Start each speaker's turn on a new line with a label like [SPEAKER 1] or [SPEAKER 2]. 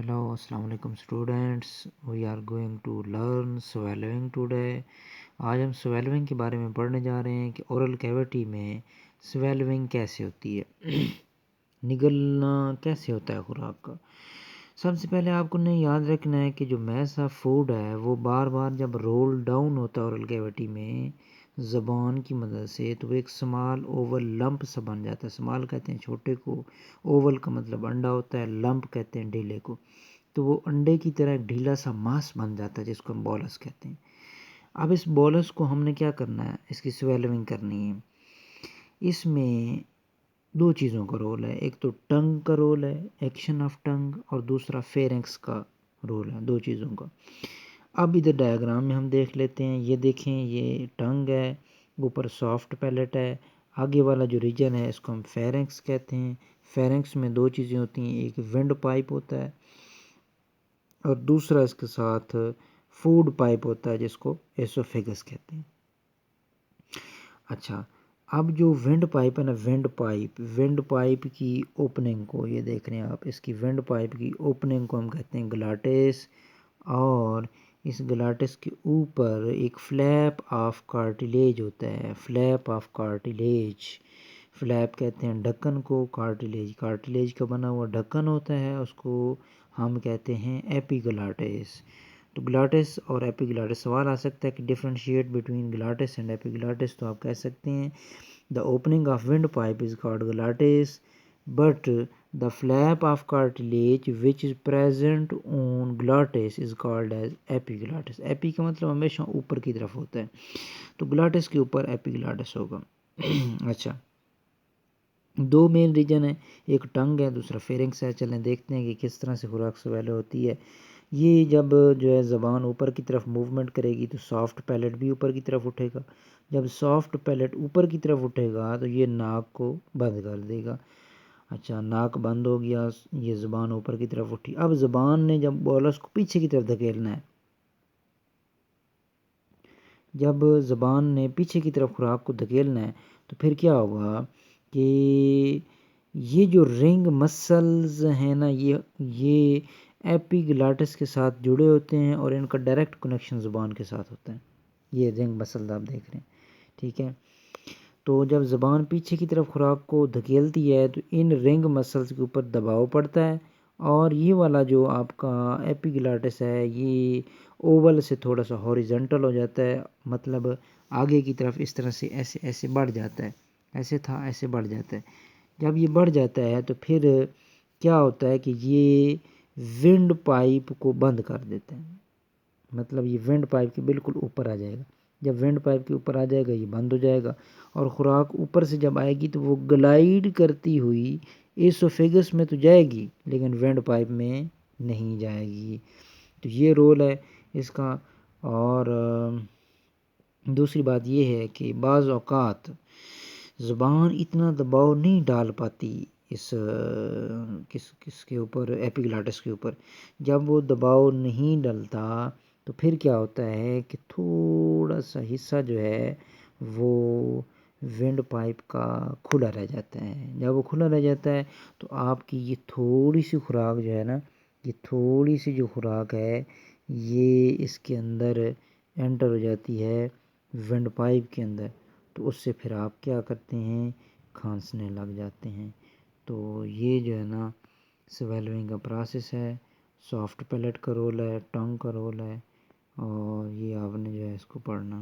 [SPEAKER 1] Hello, Assalamu alaikum students. We are going to learn swallowing today. आज हम swallowing के बारे में पढ़ने जा रहे हैं कि oral cavity में swallowing कैसे होती है निगलना कैसे होता है खुराक का। सबसे पहले आपको ने याद रखना है कि जो मैस ऑफ फूड है वो बार बार जब रोल डाउन होता है oral cavity में ज़बान की मदद से तो वो एक स्मॉल ओवल लंप सा बन जाता है। स्मॉल कहते हैं छोटे को, ओवल का मतलब अंडा होता है, लंप कहते हैं ढीले को। तो वो अंडे की तरह एक ढीला सा मांस बन जाता है जिसको हम बोलस कहते हैं। अब इस बोलस को हमने क्या करना है, इसकी स्वेलविंग करनी है। इसमें दो चीज़ों का रोल है, एक तो टंग का रोल है, एक्शन ऑफ टंग, और दूसरा फेरेंक्स का रोल है, दो चीज़ों का। अब इधर डायग्राम में हम देख लेते हैं। ये देखें, ये टंग है, ऊपर सॉफ्ट पैलेट है, आगे वाला जो रीजन है इसको हम फेरेंक्स कहते हैं। फेरेंक्स में दो चीज़ें होती हैं, एक विंड पाइप होता है और दूसरा इसके साथ फूड पाइप होता है जिसको एसोफेगस कहते हैं। अच्छा, अब जो विंड पाइप है ना, विंड पाइप की ओपनिंग को, ये देख रहे हैं आप, इसकी विंड पाइप की ओपनिंग को हम कहते हैं ग्लाटिस, और इस ग्लाटिस के ऊपर एक फ्लैप ऑफ कार्टिलेज होता है, फ्लैप ऑफ कार्टिलेज। फ्लैप कहते हैं ढक्कन को, कार्टिलेज का बना हुआ ढक्कन होता है, उसको हम कहते हैं एपिग्लाटिस। तो ग्लाटिस और एपिग्लाटिस, सवाल आ सकता है कि differentiate between glottis and epiglottis, तो आप कह सकते हैं the opening of wind pipe is called glottis but the flap of cartilage which is present on glottis is called as epiglottis. Epi का मतलब हमेशा ऊपर की तरफ होता है, तो ग्लाटिस के ऊपर एपिग्लाटिस होगा। अच्छा, दो मेन रीजन है, एक टंग है, दूसरा फेरिंग्स है। चलें देखते हैं कि किस तरह से खुराक स्वेलो होती है। ये जब जो है ज़बान ऊपर की तरफ मूवमेंट करेगी तो सॉफ्ट पैलेट भी ऊपर की तरफ उठेगा। जब सॉफ्ट पैलेट ऊपर की तरफ उठेगा तो ये नाक को बंद कर देगा। अच्छा, नाक बंद हो गया, ये ज़बान ऊपर की तरफ उठी। अब ज़बान ने जब बोलस को पीछे की तरफ धकेलना है, जब ज़बान ने पीछे की तरफ खुराक को धकेलना है तो फिर क्या होगा कि ये जो रिंग मसल्स हैं ना, ये एपिग्लाटिस के साथ जुड़े होते हैं और इनका डायरेक्ट कनेक्शन ज़ुबान के साथ होता है। ये रिंग मसल्स आप देख रहे हैं, ठीक है। तो जब ज़बान पीछे की तरफ खुराक को धकेलती है तो इन रिंग मसल्स के ऊपर दबाव पड़ता है, और ये वाला जो आपका एपिग्लाटिस है ये ओवल से थोड़ा सा हॉरिजॉन्टल हो जाता है, मतलब आगे की तरफ इस तरह से ऐसे ऐसे बढ़ जाता है, ऐसे था ऐसे बढ़ जाता है। जब ये बढ़ जाता है तो फिर क्या होता है कि ये विंड पाइप को बंद कर देता है, मतलब ये विंड पाइप के बिल्कुल ऊपर आ जाएगा। जब विंड पाइप के ऊपर आ जाएगा ये बंद हो जाएगा, और खुराक ऊपर से जब आएगी तो वो ग्लाइड करती हुई एसोफेगस में तो जाएगी लेकिन विंड पाइप में नहीं जाएगी। तो ये रोल है इसका। और दूसरी बात ये है कि बाज़ औक़ात ज़ुबान इतना दबाव नहीं डाल पाती इस किसके ऊपर, एपिग्लाटिस के ऊपर। जब वो दबाव नहीं डलता तो फिर क्या होता है कि थोड़ा सा हिस्सा जो है वो विंड पाइप का खुला रह जाता है। जब वो खुला रह जाता है तो आपकी ये थोड़ी सी खुराक जो है ना, ये थोड़ी सी जो खुराक है ये इसके अंदर एंटर हो जाती है विंड पाइप के अंदर, तो उससे फिर आप क्या करते हैं, खांसने लग जाते हैं। तो ये जो है ना स्वेलविंग का प्रोसेस है। सॉफ्ट पैलेट का रोल है, टंग का रोल है, और ये आपने जो है इसको पढ़ना।